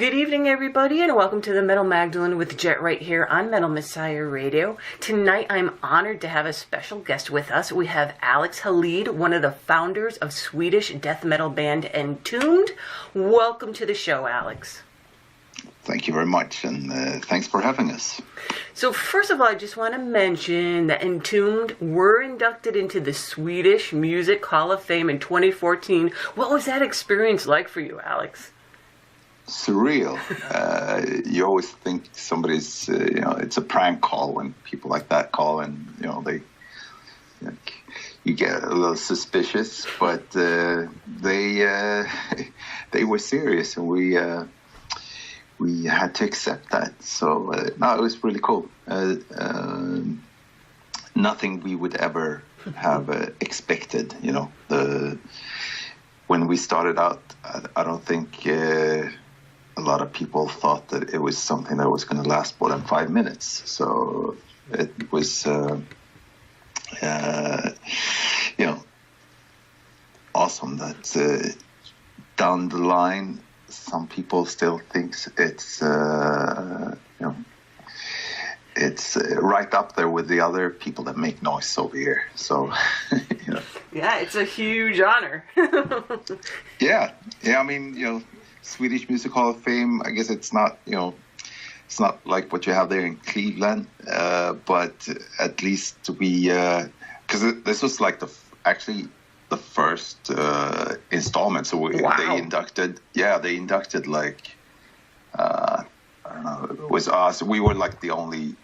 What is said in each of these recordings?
Good evening, everybody, and welcome to the Metal Magdalene with Jet right here on Metal Messiah Radio. Tonight, I'm honored to have a special guest with us. We have Alex Hellid, one of the founders of Swedish death metal band Entombed. Welcome to the show, Alex. Thank you very much, and thanks for having us. So first of all, I just want to mention that Entombed were inducted into the Swedish Music Hall of Fame in 2014. What was that experience like for you, Alex? Surreal. You always think somebody's, it's a prank call when people like that call, and you get a little suspicious, but they were serious, and we had to accept that. So no, it was really cool. Nothing we would ever have expected. When we started out, I don't think a lot of people thought that it was something that was going to last more than 5 minutes. So it was, awesome that down the line, some people still thinks it's right up there with the other people that make noise over here. So, Yeah, it's a huge honor. Yeah. I mean, Swedish Music Hall of Fame. I guess it's not, it's not like what you have there in Cleveland, but at least because this was like the first installment. So Wow. they inducted like, I don't know, it was us. We were like the only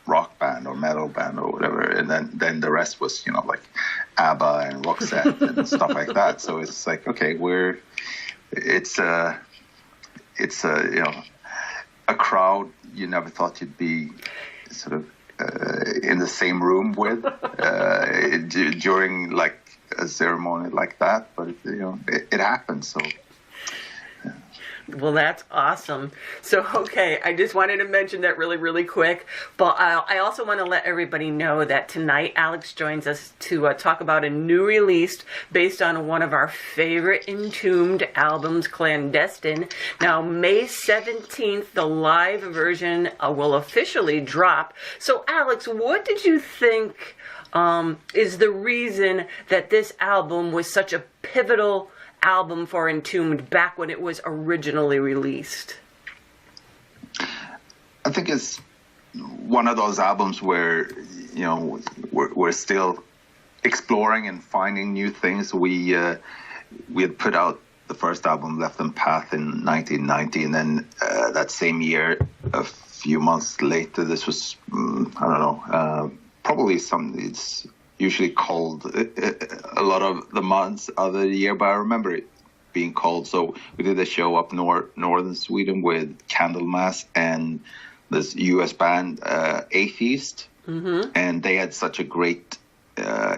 rock band or metal band or whatever, and then the rest was, like ABBA and Roxette and stuff like that. So it's like, okay, it's a crowd you never thought you'd be sort of in the same room with during like a ceremony like that, but it happened. So Well, that's awesome. So, okay, I just wanted to mention that really, really quick. But I also want to let everybody know that tonight Alex joins us to talk about a new release based on one of our favorite Entombed albums, Clandestine. Now, May 17th, the live version will officially drop. So, Alex, what did you think is the reason that this album was such a pivotal album for Entombed back when it was originally released? I think it's one of those albums where we're still exploring and finding new things. We had put out the first album, Left and Path, in 1990, and then that same year, a few months later, this was probably something. It's usually cold a lot of the months of the year, but I remember it being cold. So we did a show up northern Sweden with Candlemass and this US band Atheist, and they had such a great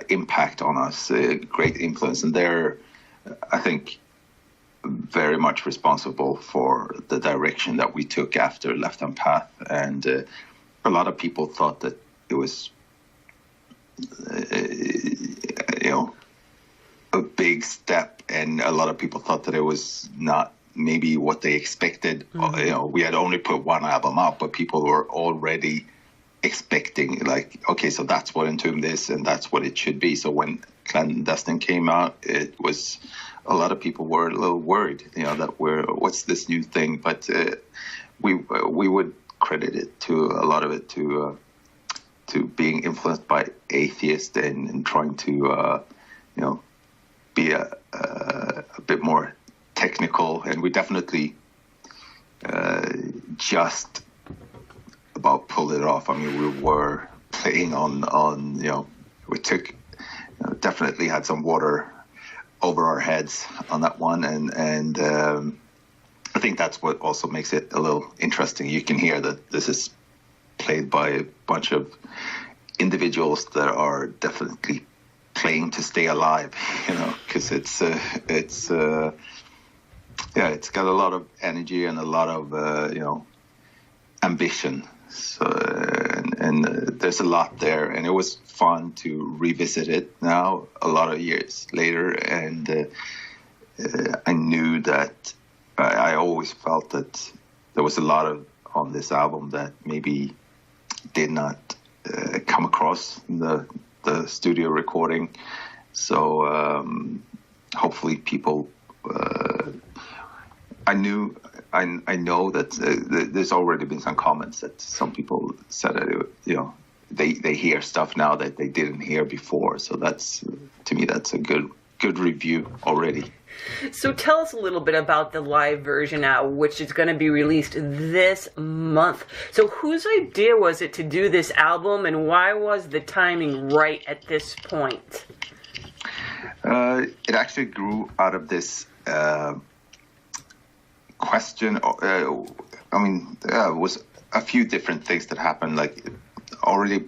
impact on us, great influence, and they're, I think, very much responsible for the direction that we took after Left and Path. And a lot of people thought that it was a big step, and a lot of people thought that it was not maybe what they expected. We had only put one album out, but people were already expecting, like, okay, so that's what Entombed is, and that's what it should be. So when Clandestine came out, it was, a lot of people were a little worried, that what's this new thing? But we would credit it to a lot of it to being influenced by Atheist and trying to be a bit more technical. And we definitely just about pulled it off. I mean, we were playing on we took definitely had some water over our heads on that one, and I think that's what also makes it a little interesting. You can hear that this is played by a bunch of individuals that are definitely playing to stay alive, because it's got a lot of energy and a lot of ambition. So and there's a lot there, and it was fun to revisit it now a lot of years later. And I knew that I always felt that there was a lot of on this album that maybe did not come across in the studio recording. So hopefully people. I know that there's already been some comments that some people said that they hear stuff now that they didn't hear before. So that's, to me, that's a good review already. So tell us a little bit about the live version now, which is going to be released this month. So whose idea was it to do this album, and why was the timing right at this point? It actually grew out of this question. It was a few different things that happened. Like already,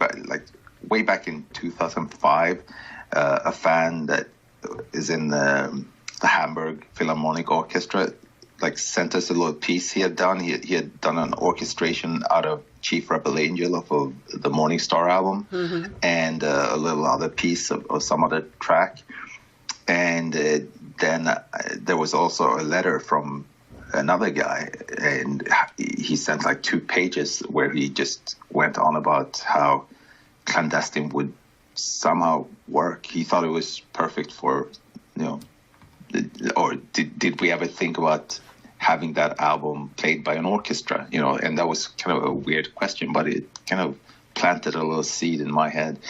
way back in 2005, a fan that is in the Hamburg Philharmonic Orchestra sent us a little piece he had done. He had done an orchestration out of Chief Rebel Angel of the Morning Star album, mm-hmm. and a little other piece of some other track. And then there was also a letter from another guy, and he sent 2 pages where he just went on about how Clandestine would somehow work. He thought it was perfect for, or did we ever think about having that album played by an orchestra? And that was kind of a weird question, but it kind of planted a little seed in my head,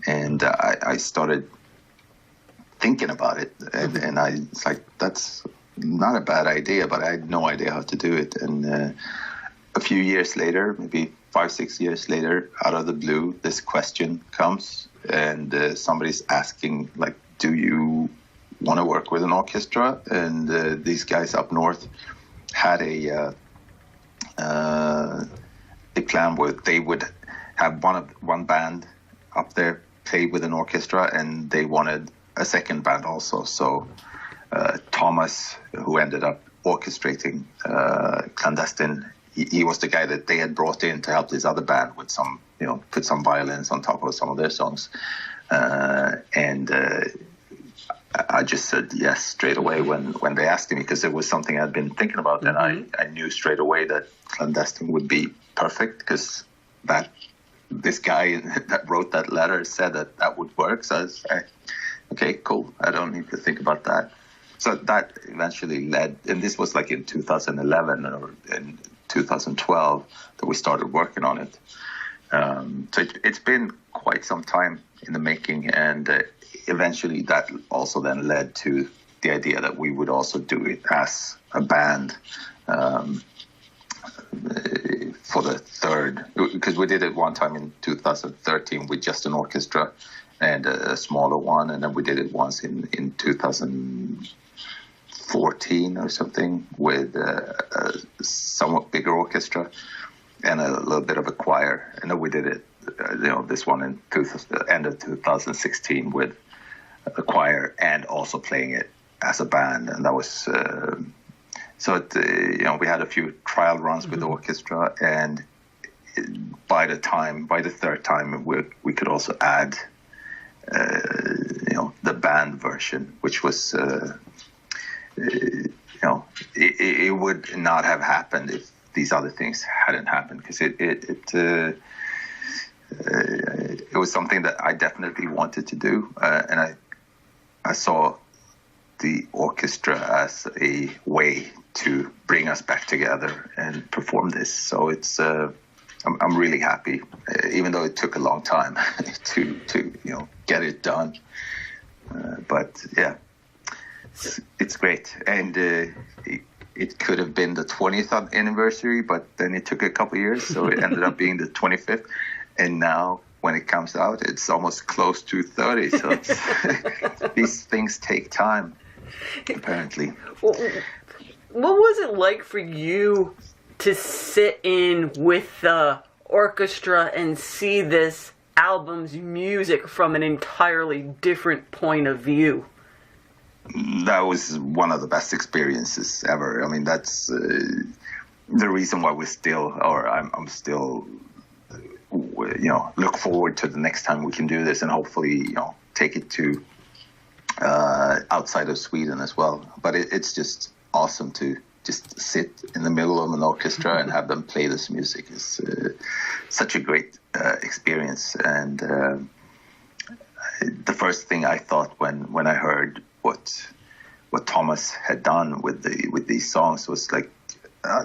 and I started thinking about it, and I was like, that's not a bad idea, but I had no idea how to do it. And a few years later, maybe 5-6 years later, out of the blue, this question comes, and somebody's asking, do you want to work with an orchestra? And these guys up north had a plan where they would have one band up there play with an orchestra, and they wanted a second band also. So Thomas, who ended up orchestrating Clandestine, he was the guy that they had brought in to help this other band with some, put some violins on top of some of their songs. And I just said yes straight away when they asked me, because it was something I'd been thinking about, mm-hmm. and I knew straight away that Clandestine would be perfect, because this guy that wrote that letter said that would work. So I was like, okay, cool. I don't need to think about that. So that eventually led, and this was in 2011 or in 2012 that we started working on it. So it's been quite some time in the making, and eventually that also then led to the idea that we would also do it as a band for the third, because we did it one time in 2013 with just an orchestra and a smaller one, and then we did it once in 2014 or something with a somewhat bigger orchestra and a little bit of a choir, and then we did it this one in end of 2016 with a choir and also playing it as a band. And that was we had a few trial runs, mm-hmm. with the orchestra, and by the third time we could also add the band version, which was it would not have happened if these other things hadn't happened, because it was something that I definitely wanted to do, and I saw the orchestra as a way to bring us back together and perform this. So it's I'm really happy, even though it took a long time to get it done. But yeah, it's great, and it could have been the 20th anniversary, but then it took a couple of years, so it ended up being the 25th. And now, when it comes out, it's almost close to 30. So these things take time, apparently. What was it like for you to sit in with the orchestra and see this album's music from an entirely different point of view? That was one of the best experiences ever. I mean, that's the reason why I'm still, look forward to the next time we can do this, and hopefully, take it to outside of Sweden as well. But it's just awesome to just sit in the middle of an orchestra and have them play this music is such a great experience. And the first thing I thought when I heard what Thomas had done with these songs was like,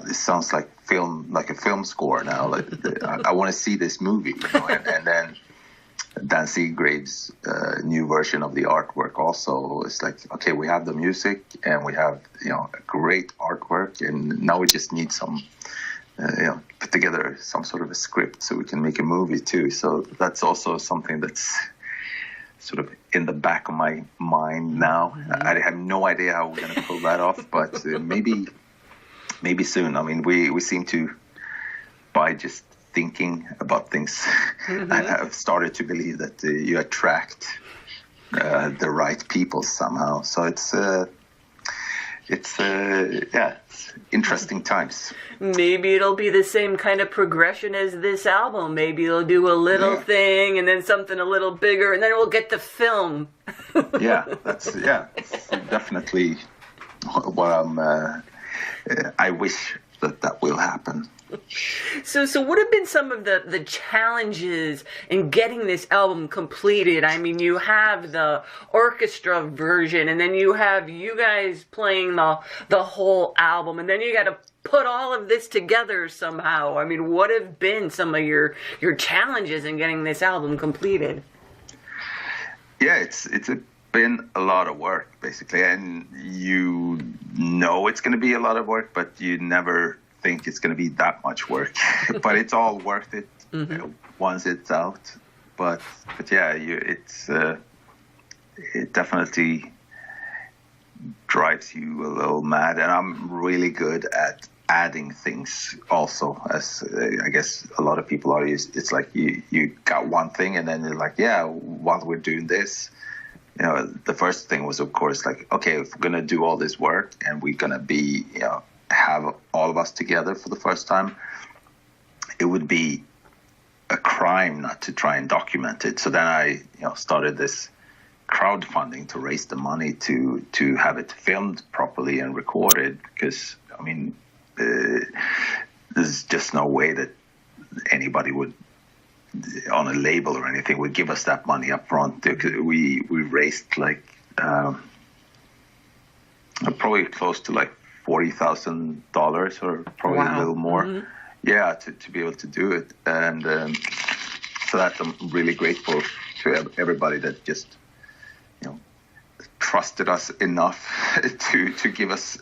this sounds like a film score now. Like I want to see this movie, and then Dan Seagrave's new version of the artwork also is like, okay, we have the music and we have a great artwork, and now we just need some put together some sort of a script so we can make a movie too. So that's also something that's sort of in the back of my mind now. I have no idea how we're going to pull that off, but maybe soon. I mean, we seem to, by just thinking about things, I've started to believe that you attract the right people somehow. So it's interesting times. Maybe it'll be the same kind of progression as this album. Maybe it'll do a little thing and then something a little bigger, and then we'll get to film. That's definitely what I wish that will happen. So what have been some of the challenges in getting this album completed? I mean, you have the orchestra version, and then you have you guys playing the whole album, and then you got to put all of this together somehow. I mean, what have been some of your challenges in getting this album completed? Yeah, it's been a lot of work, basically, and it's going to be a lot of work, but you never think it's going to be that much work. But it's all worth it once it's out. But yeah, it definitely drives you a little mad, and I'm really good at adding things also, as I guess a lot of people are. It's like you got one thing and then you're like, yeah, while we're doing this, the first thing was, of course, like, okay, if we're gonna do all this work and we're gonna be have all of us together for the first time, it would be a crime not to try and document it. So then I started this crowdfunding to raise the money to have it filmed properly and recorded, because I mean, there's just no way that anybody would, on a label or anything, would give us that money up front. We raised like probably close to like $40,000 or probably a little more. Yeah, to be able to do it. And so that I'm really grateful to everybody that just trusted us enough to give us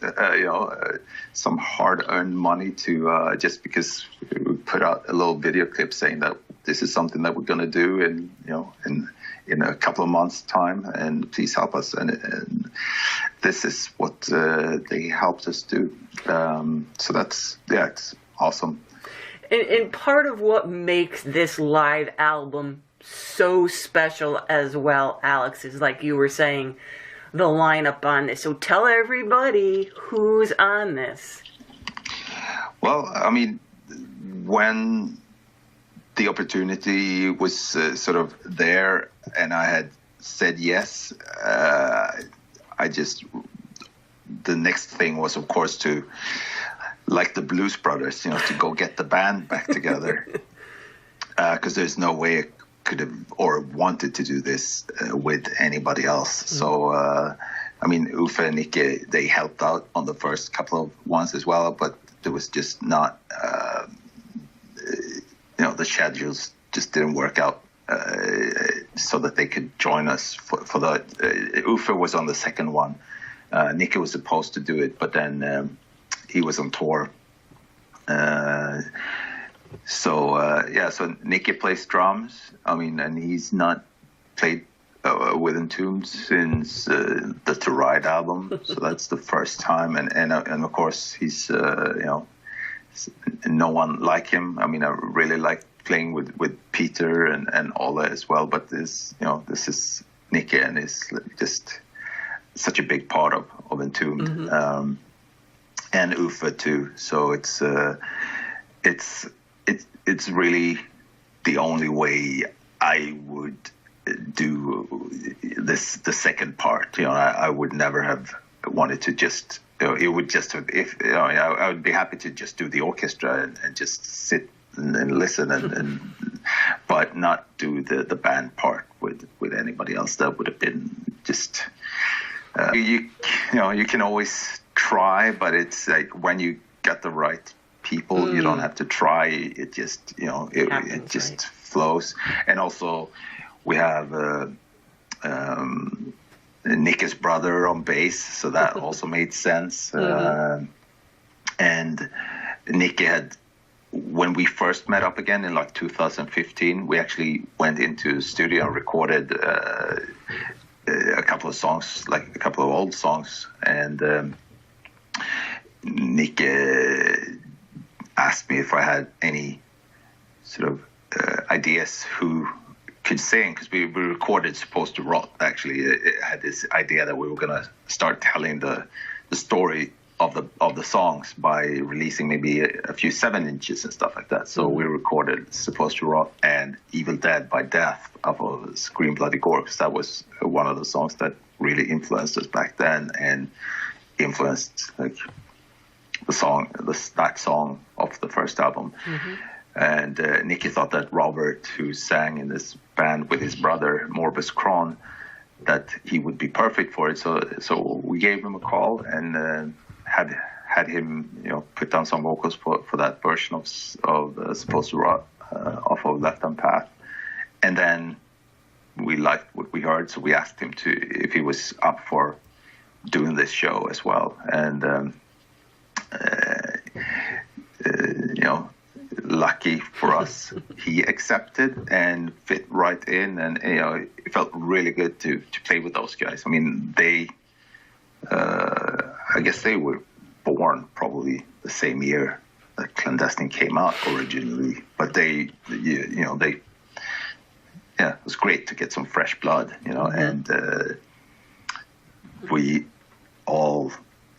some hard-earned money to just because we put out a little video clip saying that this is something that we're going to do in a couple of months' time, and please help us. And this is what they helped us do. So that's it's awesome. And part of what makes this live album so special as well, Alex, is like you were saying, the lineup on this. So tell everybody who's on this. Well, I mean, when the opportunity was sort of there and I had said yes, the next thing was, of course, to, like the Blues Brothers, to go get the band back together, because there's no way I could have or wanted to do this with anybody else. So, I mean, Uffe and Nikke, they helped out on the first couple of ones as well, but there was just not, the schedules just didn't work out so that they could join us for the. Uffe was on the second one. Nikke was supposed to do it, but then he was on tour. So Nikke plays drums. I mean, and he's not played with Entombed since the To Ride album. So that's the first time, and of course he's no one like him. I mean, I really like playing with Peter and Ola as well, but this is Nikke, and is just such a big part of Entombed, and Uffe too. So it's really the only way I would do the second part. I would never have wanted to just it would just if I would be happy to just do the orchestra and just sit and listen and but not do the band part with anybody else. That would have been just you can always try, but it's like when you get the right people, you don't have to try. It just it just right. flows. And also we have Nicky's brother on bass, so that also made sense. And Nicky had, when we first met up again in like 2015, we actually went into the studio and recorded a couple of songs, like a couple of old songs. And Nicky asked me if I had any sort of ideas who could sing, because we recorded Supposed to Rot. Actually, it had this idea that we were going to start telling the story of the songs by releasing maybe a few 7-inches and stuff like that. So we recorded Supposed to Rot and Evil Dead by Death of a Scream Bloody Gore, because that was one of the songs that really influenced us back then and influenced like that song of the first album. And Nicky thought that Robert, who sang in this band with his brother Morbus Kron, that he would be perfect for it. So we gave him a call and had him, put down some vocals for that version of Supposed to Rot off of Left Hand Path. And then we liked what we heard, so we asked him if he was up for doing this show as well. And lucky for us, he accepted and fit right in, and it felt really good to play with those guys. I mean, they I guess they were born probably the same year that Clandestine came out originally, but it was great to get some fresh blood, and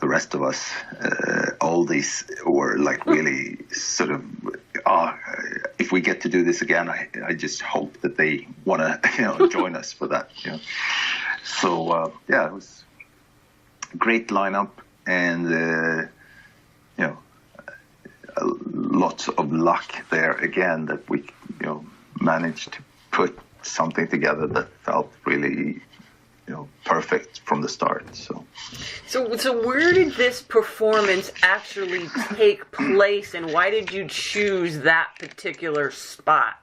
the rest of us, all these were like really sort of, if we get to do this again, I just hope that they want to, join us for that. So it was a great lineup, and lots of luck there again that we, managed to put something together that felt really, perfect from the start. So where did this performance actually take place, and why did you choose that particular spot?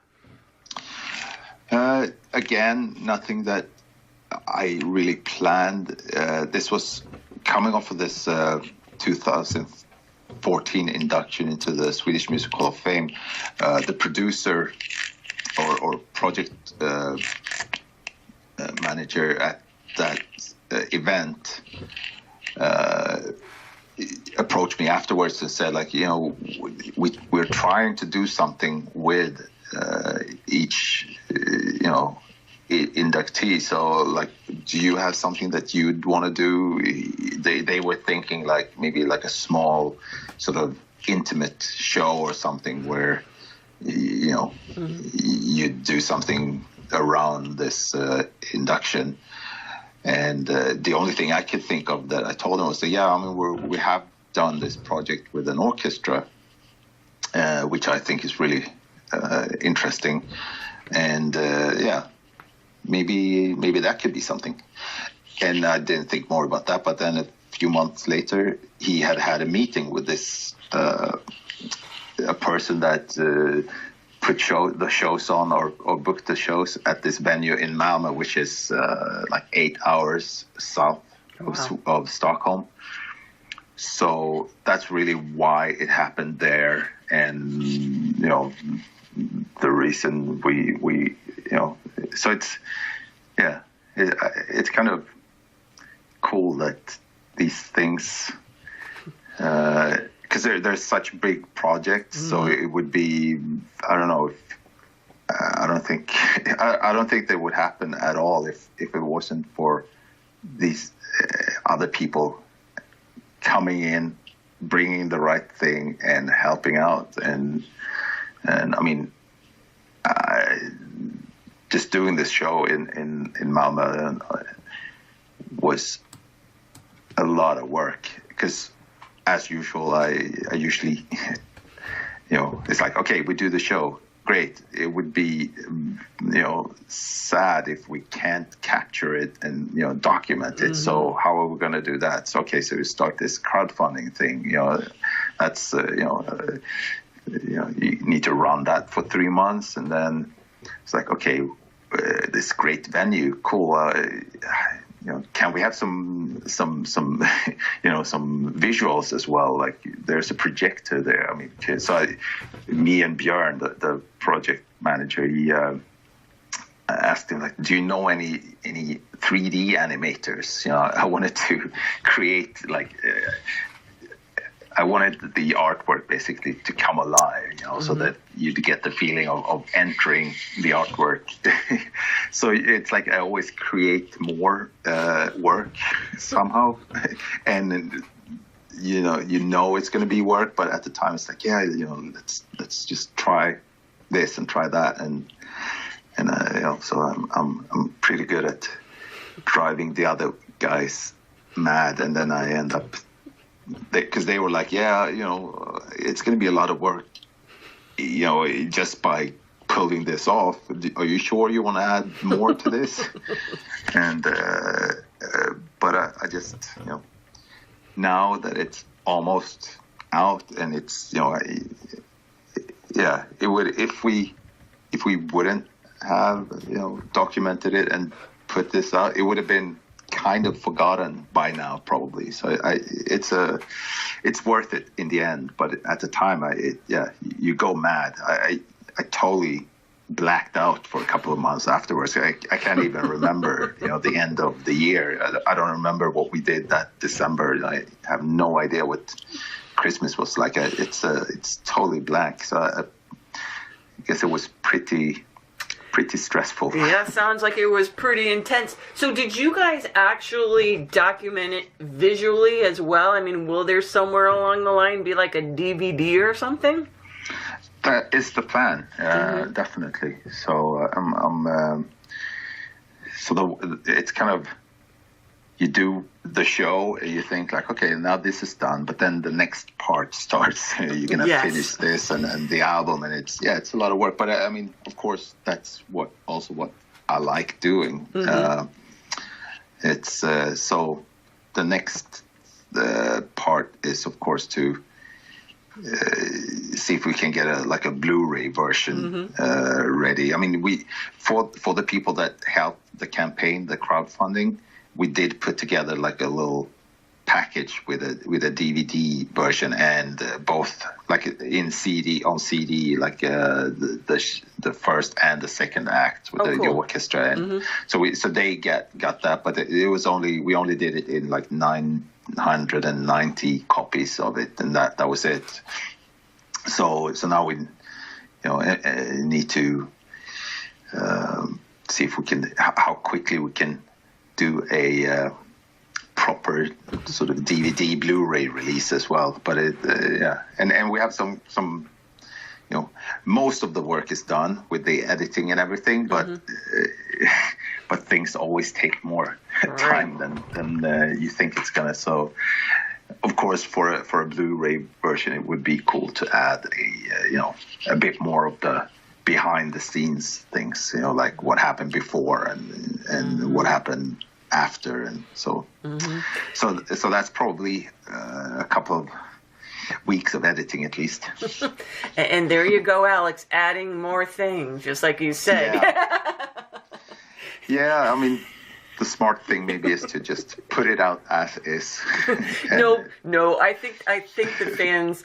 Again, nothing that I really planned. This was coming off of this 2014 induction into the Swedish Music Hall of Fame. The producer or project manager at that event approached me afterwards and said, like, we're trying to do something with each inductee, so like, do you have something that you'd want to do? They were thinking like maybe like a small sort of intimate show or something where you'd do something around this induction. And the only thing I could think of that I told him was that, we have done this project with an orchestra, which I think is really interesting. And maybe that could be something. And I didn't think more about that. But then a few months later, he had a meeting with this a person that put the shows on or booked the shows at this venue in Malmö, which is like 8 hours south of Stockholm. So that's really why it happened there, and the reason we so it's kind of cool that these things, because they're such big projects. So it would be, I don't think they would happen at all if it wasn't for these other people coming in, bringing the right thing and helping out. And I mean, just doing this show in Malmö was a lot of work, because as usual, I usually, it's like, okay, we do the show. Great. It would be, sad if we can't capture it and, document it. So how are we going to do that? So, okay, so we start this crowdfunding thing, that's, you need to run that for 3 months. And then it's like, okay, this great venue, cool. Can we have some some visuals as well? Like there's a projector there. I mean, so me and Björn, the project manager, he asked him, like, do you know any 3D animators? I wanted to create I wanted the artwork basically to come alive, so that you'd get the feeling of entering the artwork. So it's like I always create more work somehow, and it's going to be work, but at the time it's like, let's just try this and try that, and so I'm pretty good at driving the other guys mad, and then I end up. Because they were like, it's going to be a lot of work, just by pulling this off. Are you sure you want to add more to this? And but I just, now that it's almost out and it's, it would, if we wouldn't have, documented it and put this out, it would have been kind of forgotten by now, probably. So it's worth it in the end. But at the time, you go mad. I totally blacked out for a couple of months afterwards. I can't even remember, the end of the year. I don't remember what we did that December. I have no idea what Christmas was like. It's totally blank. So I guess it was pretty stressful. Yeah, sounds like it was pretty intense. So did you guys actually document it visually as well? I mean, will there somewhere along the line be like a DVD or something? That is the plan, definitely. So it's kind of, you do the show and you think like, okay, now this is done, but then the next part starts. You're gonna finish this and the album, and it's a lot of work. But I mean, of course, that's what I like doing. It's so the next part is, of course, to see if we can get a Blu-ray version ready. I mean, for the people that helped the campaign, the crowdfunding, we did put together like a little package with a DVD version and both like in on CD, like the first and the second act with the orchestra, and so they got that, but it was we only did it in like 990 copies of it, and that was it. So now we need to see if we can, how quickly we can do a proper sort of DVD Blu-ray release as well. But and we have some most of the work is done with the editing and everything, but things always take more time than you think it's gonna. So of course, for a Blu-ray version, it would be cool to add a bit more of the behind the scenes things, like what happened before and what happened after, and so that's probably a couple of weeks of editing at least. And there you go, Alex, adding more things, just like you said. Yeah, I mean, the smart thing maybe is to just put it out as is. No, I think the fans,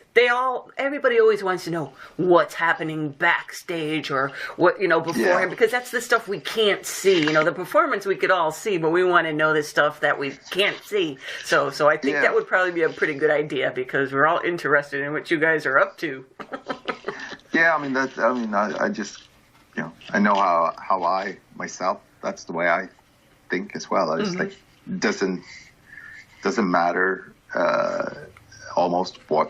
everybody always wants to know what's happening backstage or what, beforehand, because that's the stuff we can't see. The performance we could all see, but we want to know the stuff that we can't see. So I think that would probably be a pretty good idea, because we're all interested in what you guys are up to. Yeah, I just, I know how I myself, that's the way I think as well. I just like, doesn't matter almost what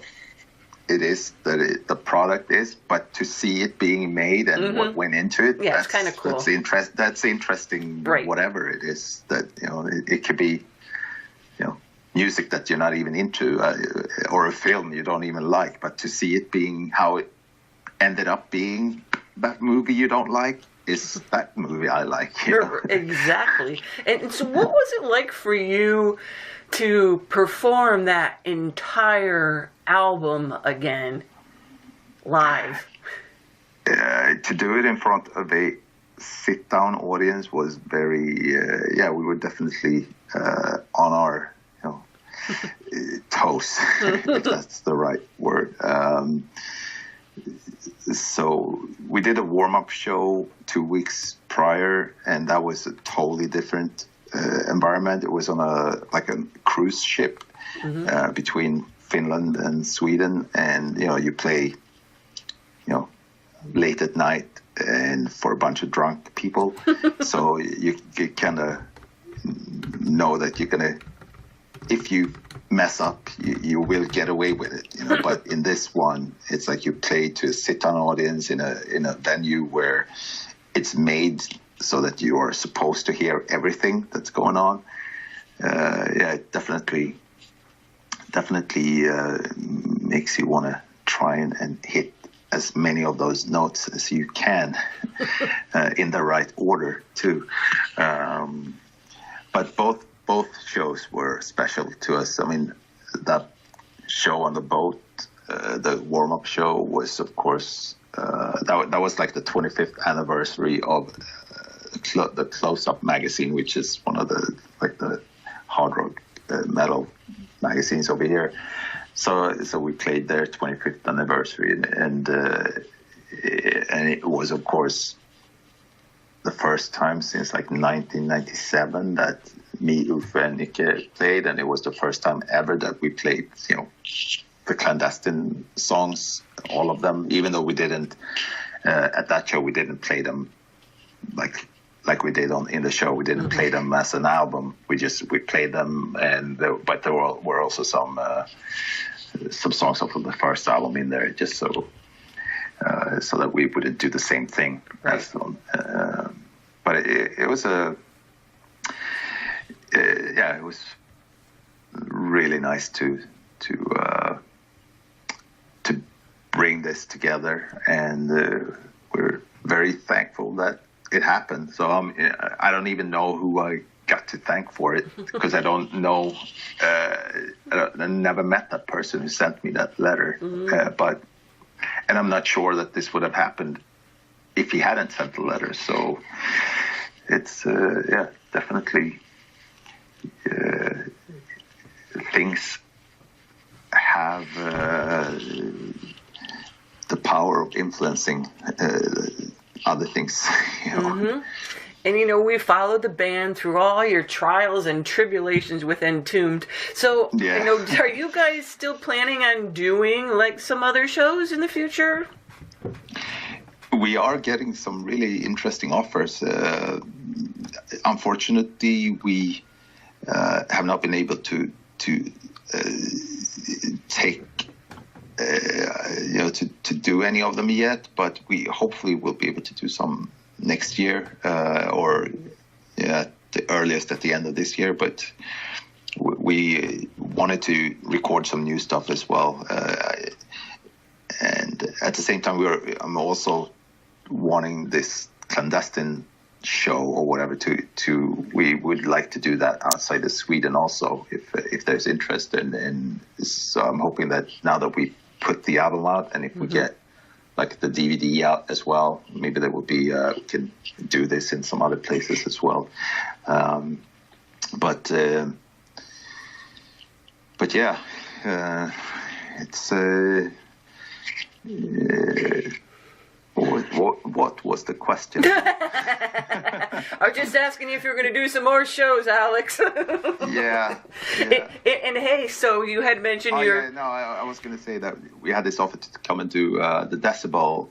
it is that the product is, but to see it being made and what went into it, it's kind of cool. That's interesting, right? Whatever it is, that it could be, music that you're not even into, or a film you don't even like, but to see it being how it ended up being that movie you don't like is that movie I like. You know? Exactly. And so what was it like for you to perform that entire album again live? To do it in front of a sit-down audience was very, we were definitely on our, toes, if that's the right word. So we did a warm-up show 2 weeks prior, and that was a totally different environment. It was on a cruise ship between Finland and Sweden, and you play late at night and for a bunch of drunk people. So you kind of know that you're gonna, if you mess up, you will get away with it, But in this one, it's like you play to a sit-down audience in a venue where it's made so that you are supposed to hear everything that's going on. It definitely makes you want to try and hit as many of those notes as you can in the right order too. But both shows were special to us. I mean, that show on the boat, the warm-up show was, of course, that was like the 25th anniversary of the Close-Up magazine, which is one of the hard rock metal magazines over here. So we played their 25th anniversary, and it was, of course, the first time since 1997 that me, Uffe, and Nicke played, and it was the first time ever that we played, the clandestine songs, all of them. Even though we didn't at that show, we didn't play them like we did in the show. We didn't play them as an album. We played them, but there were also some songs off of the first album in there, just so that we wouldn't do the same thing as them. But it was it was really nice to bring this together, and we're very thankful that it happened. So I don't even know who I got to thank for it, because I don't know. I never met that person who sent me that letter, and I'm not sure that this would have happened if he hadn't sent the letter. So it's definitely things have the power of influencing other things. And we followed the band through all your trials and tribulations with Entombed. So, are you guys still planning on doing some other shows in the future? We are getting some really interesting offers. Unfortunately, we have not been able to take to do any of them yet, but we hopefully will be able to do some next year, or the earliest at the end of this year. But we wanted to record some new stuff as well, and at the same time I'm also wanting this clandestine show or whatever to we would like to do that outside of Sweden also, if there's interest, and so I'm hoping that now that we put the album out, and if we get the DVD out as well, maybe there will be we can do this in some other places as well. But yeah, it's what was the question? I was just asking you if you were going to do some more shows, Alex. Yeah. And hey, so you had mentioned I was going to say that we had this offer to come and do the Decibel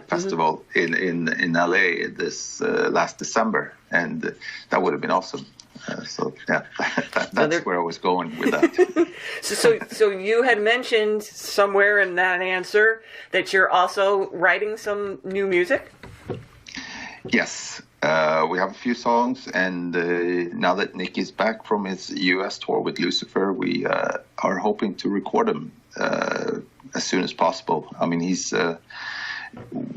festival in LA this last December, and that would have been awesome. That's where I was going with that. So you had mentioned somewhere in that answer that you're also writing some new music? Yes, we have a few songs, and now that Nick is back from his US tour with Lucifer, we are hoping to record him as soon as possible. I mean,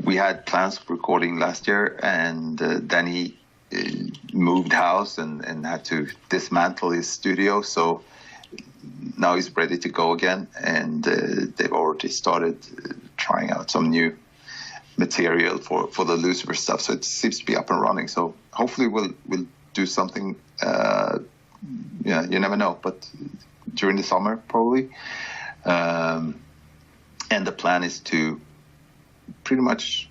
we had plans for recording last year, and then he moved house and had to dismantle his studio, so now he's ready to go again, and they've already started trying out some new material for the Lucifer stuff, so it seems to be up and running. So hopefully we'll do something. You never know, but during the summer probably. And the plan is to pretty much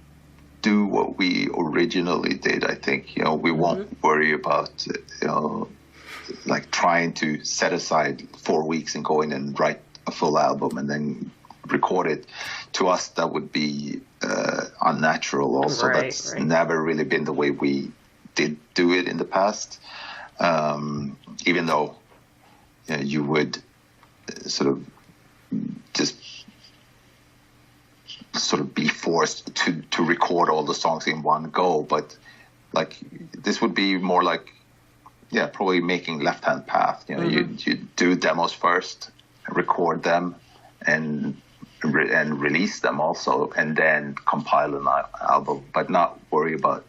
do what we originally did. I think we won't worry about like trying to set aside 4 weeks and go in and write a full album and then record it. To us, that would be unnatural. Also, that's never really been the way we did do it in the past. Even though you would sort of just sort of be forced to record all the songs in one go, but like this would be more like probably making Left Hand Path. You do demos first, record them, and release them also, and then compile an album, but not worry about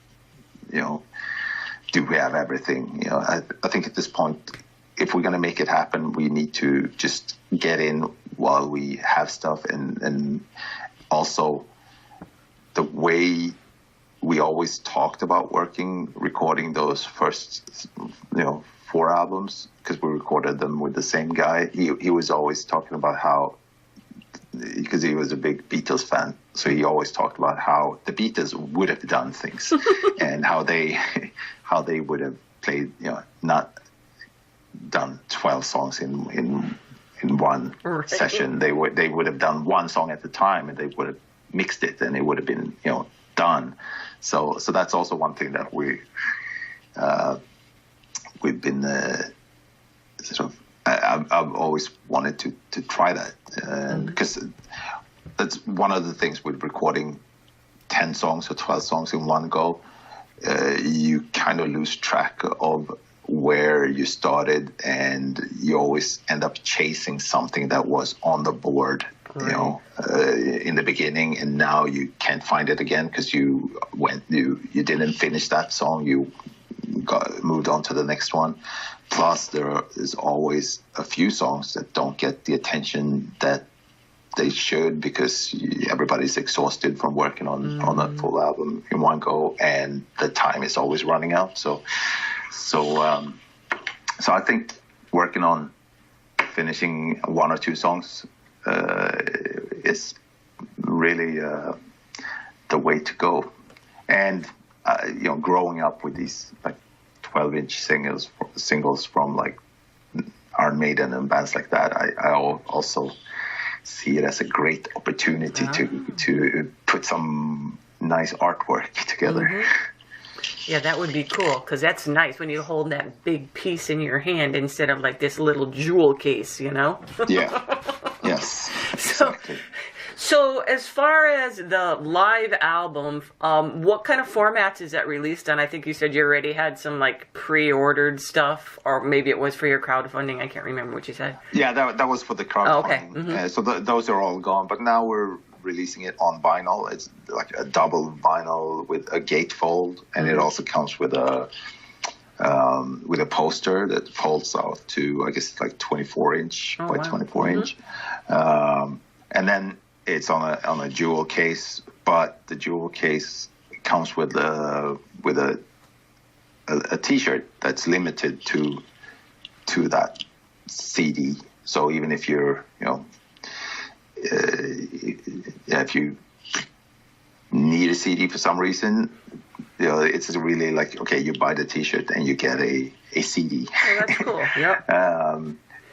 do we have everything. I think at this point, if we're going to make it happen, we need to just get in while we have stuff, and also the way we always talked about recording those first 4 albums, because we recorded them with the same guy. He was always talking about how, because he was a big Beatles fan, so he always talked about how the Beatles would have done things and how they would have played, not done 12 songs in one session. They would have done one song at a time, and they would have mixed it, and it would have been done. So that's also one thing that we've been sort of. I've always wanted to try that, because that's one of the things with recording 10 songs or 12 songs in one go. You kind of lose track of where you started, and you always end up chasing something that was on the board, in the beginning, and now you can't find it again because you didn't finish that song. You moved on to the next one. Plus, there is always a few songs that don't get the attention that they should, because everybody's exhausted from working on a full album in one go, and the time is always running out. So I think working on finishing 1 or 2 songs is really the way to go. And growing up with these like 12-inch singles from like Iron Maiden and bands like that, I also see it as a great opportunity to put some nice artwork together. Yeah, that would be cool, because that's nice when you hold that big piece in your hand instead of like this little jewel case, Yeah. Yes. Exactly. So as far as the live album, what kind of formats is that released on? I think you said you already had some like pre-ordered stuff, or maybe it was for your crowdfunding. I can't remember what you said. Yeah, that was for the crowdfunding. Oh, okay. So those are all gone, but now we're releasing it on vinyl. It's like a double vinyl with a gatefold, and it also comes with a poster that folds out to, I guess it's like 24-inch by 24-inch, and then it's on a jewel case, but the jewel case comes with a T-shirt that's limited to that CD. So even if you're if you need a CD for some reason, it's really like, okay, you buy the T-shirt and you get a CD. Oh, that's cool. Yep.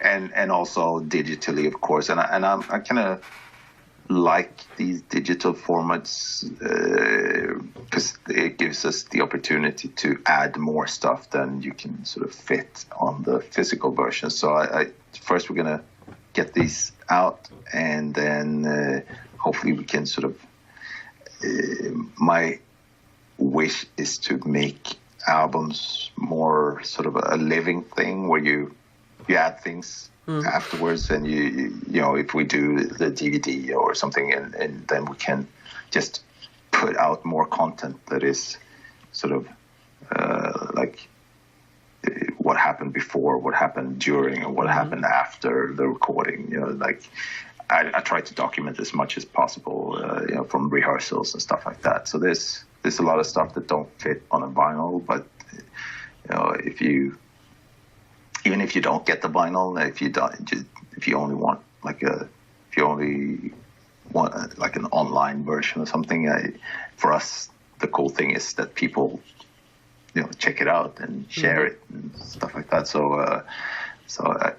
And also digitally, of course. And I kind of like these digital formats because it gives us the opportunity to add more stuff than you can sort of fit on the physical version. So first we're gonna get these out, and then hopefully we can sort of wish is to make albums more sort of a living thing where you add things afterwards, and you know, if we do the DVD or something, and then we can just put out more content that is sort of like what happened before, what happened during, and what happened after the recording. You know, like I try to document as much as possible, you know, from rehearsals and stuff like that. So there's a lot of stuff that don't fit on a vinyl, but you know, even if you don't get the vinyl, if you only want like an online version or something, for us the cool thing is that people, you know, check it out and share it and stuff like that. So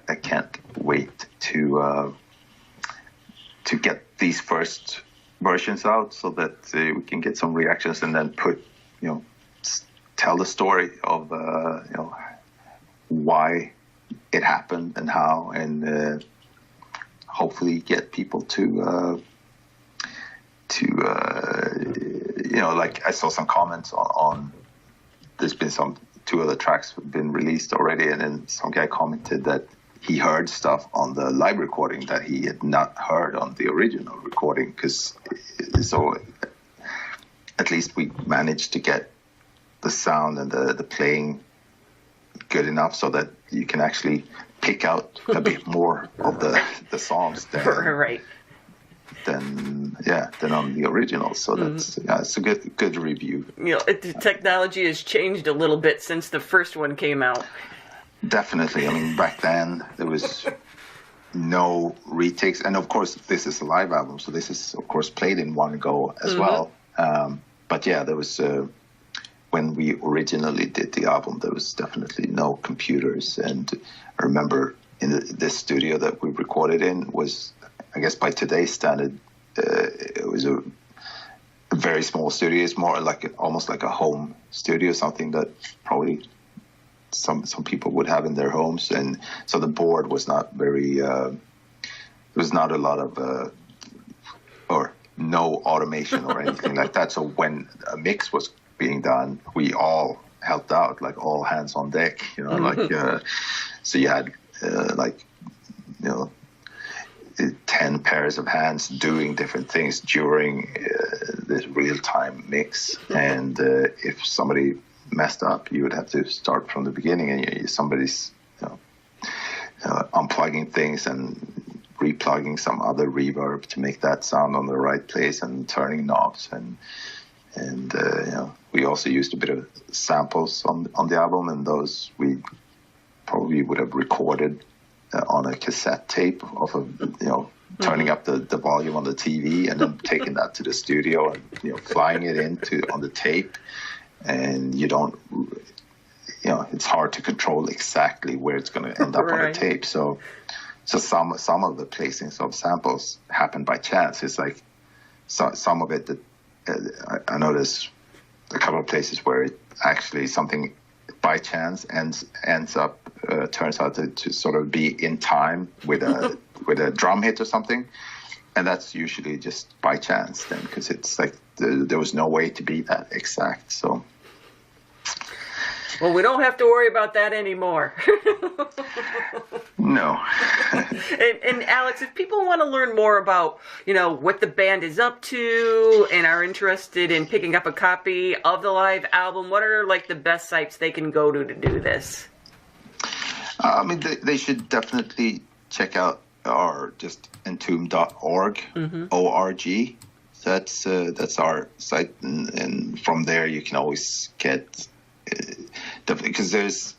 I can't wait to get these first versions out so that we can get some reactions, and then tell the story of you know, why it happened and how, and hopefully get people to you know, like I saw some comments on there's been two other tracks have been released already, and then some guy commented that he heard stuff on the live recording that he had not heard on the original recording, because so at least we managed to get the sound and the playing good enough so that you can actually pick out a bit more of the songs Right. than on the original. So that's it's a good review. You know, the technology has changed a little bit since the first one came out. Definitely. I mean, back then there was no retakes, and of course this is a live album, so this is of course played in one go as well. But yeah, there was when we originally did the album, there was definitely no computers, and I remember in this studio that we recorded in was, I guess by today's standard, it was a very small studio. It's more like almost like a home studio, something that probably some people would have in their homes. And so the board was not very, there was not a lot of, or no automation or anything like that. So when a mix was being done, we all helped out, like all hands on deck, you know, like, so you had like, you know, 10 pairs of hands doing different things during this real-time mix. And if somebody messed up, you would have to start from the beginning, and somebody's, you know, unplugging things and replugging some other reverb to make that sound on the right place, and turning knobs, and you know, we also used a bit of samples on the album, and those we probably would have recorded on a cassette tape of a, you know, turning up the volume on the TV, and then taking that to the studio and, you know, flying it on the tape. And you don't, you know, it's hard to control exactly where it's going to end up on the tape. So some of the placings of samples happen by chance. It's like some of it that I notice a couple of places where it actually something by chance ends up turns out to sort of be in time with a drum hit or something, and that's usually just by chance then, because it's like there was no way to be that exact. So. Well, we don't have to worry about that anymore. No. and Alex, if people want to learn more about, you know, what the band is up to and are interested in picking up a copy of the live album, what are like the best sites they can go to do this? I mean, they should definitely check out our just entombed.org, O-R-G. That's our site, and from there you can always get definitely, because there's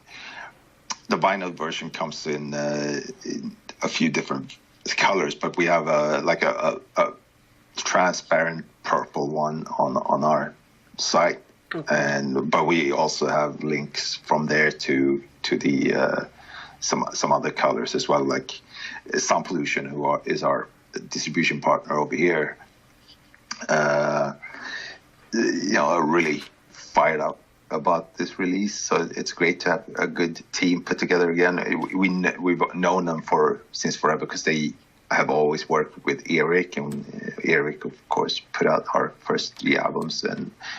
the vinyl version comes in a few different colors, but we have like a transparent purple one on our site, but we also have links from there to the some other colors as well, like Sound Pollution, is our distribution partner over here. You know, are really fired up about this release, so it's great to have a good team put together again. We've known them since forever, because they I have always worked with Eric, and Eric, of course, put out our first 3 albums,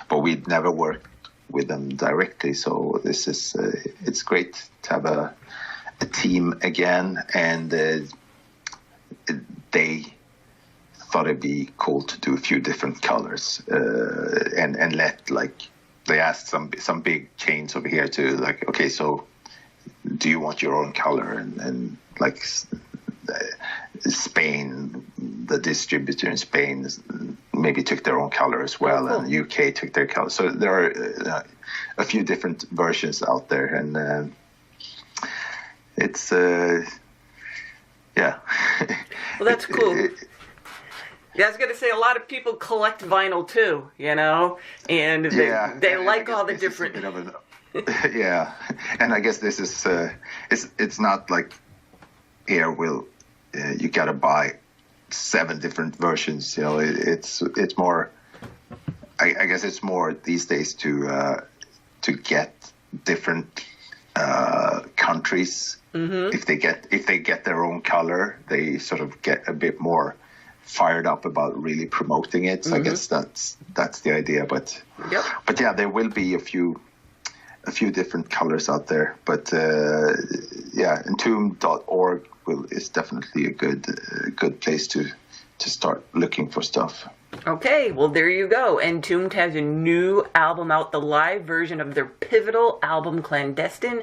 but we'd never worked with them directly. So this is it's great to have a team again, and they thought it'd be cool to do a few different colors, and let, like, they asked some big chains over here to, like, okay, so do you want your own color? And like Spain, the distributor in Spain maybe took their own color as well, and UK took their color. So there are a few different versions out there, and it's yeah. Well, that's cool. Yeah, I was going to say, a lot of people collect vinyl too, you know, and they like all the different. Yeah, and I guess this is it's not like here you gotta buy 7 different versions. You know, it's more. I guess it's more these days to get different countries. Mm-hmm. If they get their own color, they sort of get a bit more fired up about really promoting it. So I guess that's the idea. But yeah, there will be a few different colors out there. But yeah, entombed.org is definitely a good place to start looking for stuff. Okay, well, there you go. Entombed has a new album out, the live version of their pivotal album, Clandestine.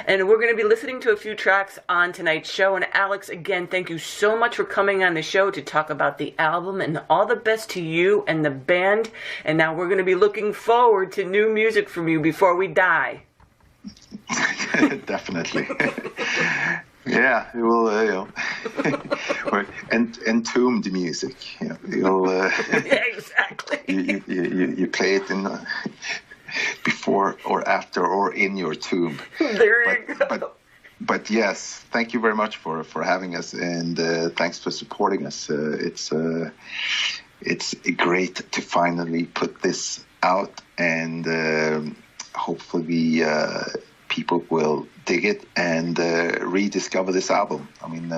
And we're going to be listening to a few tracks on tonight's show. And Alex, again, thank you so much for coming on the show to talk about the album, and all the best to you and the band. And now we're going to be looking forward to new music from you before we die. Definitely. Yeah, it will, you know, entombed music. You know, yeah, exactly. You play it in before or after or in your tomb. There you go. But yes, thank you very much for having us, and thanks for supporting us. It's great to finally put this out, and hopefully people will dig it and rediscover this album. I mean,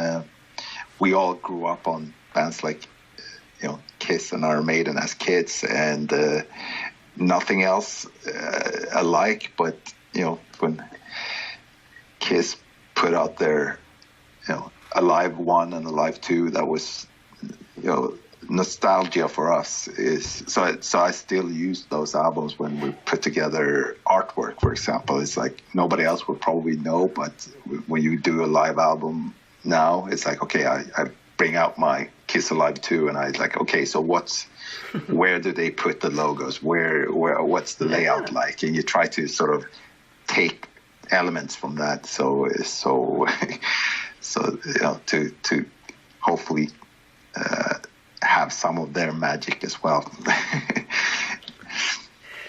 we all grew up on bands like, you know, Kiss and Iron Maiden as kids, and nothing else alike. But, you know, when Kiss put out their, you know, Alive 1 and Alive 2, that was, you know, nostalgia for us. So I still use those albums when we put together artwork, for example. It's like nobody else would probably know, but when you do a live album now, it's like, okay, I bring out my Kiss Alive 2, and I like, okay, so where do they put the logos? What's the layout like? And you try to sort of take elements from that. So you know, to hopefully have some of their magic as well.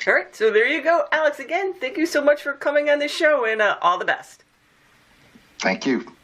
All right, so there you go. Alex, again, thank you so much for coming on the show, and all the best. Thank you.